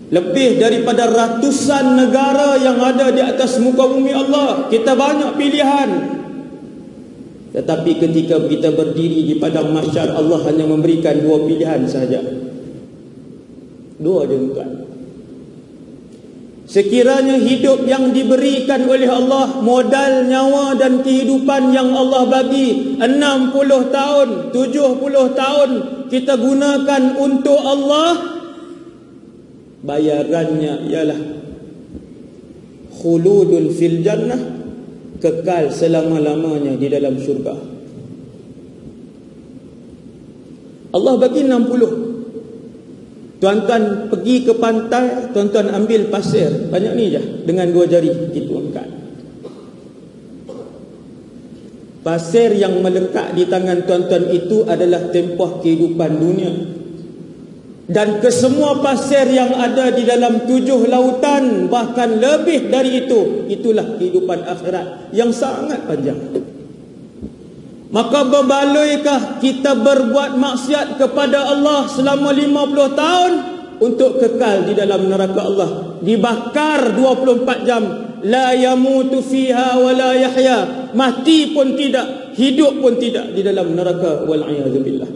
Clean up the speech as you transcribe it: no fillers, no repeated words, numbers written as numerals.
Lebih daripada ratusan negara yang ada di atas muka bumi Allah. Kita banyak pilihan. Tetapi ketika kita berdiri di padang mahsyar, Allah hanya memberikan dua pilihan sahaja. Dua je tuan. Sekiranya hidup yang diberikan oleh Allah, modal nyawa dan kehidupan yang Allah bagi 60 tahun, 70 tahun kita gunakan untuk Allah, bayarannya ialah khuludun fil jannah, kekal selama-lamanya di dalam syurga. Allah bagi 60. Tuan-tuan pergi ke pantai, tuan-tuan ambil pasir banyak ni je dengan dua jari itu angkat. Pasir yang melekat di tangan tuan-tuan itu adalah tempah kehidupan dunia. Dan kesemua pasir yang ada di dalam 7 lautan, bahkan lebih dari itu, itulah kehidupan akhirat yang sangat panjang. Maka berbaloikah kita berbuat maksiat kepada Allah selama 50 tahun untuk kekal di dalam neraka Allah, dibakar 24 jam, la yamutu fiha wa la yahya, mati pun tidak, hidup pun tidak di dalam neraka, wal a'yadzu billah.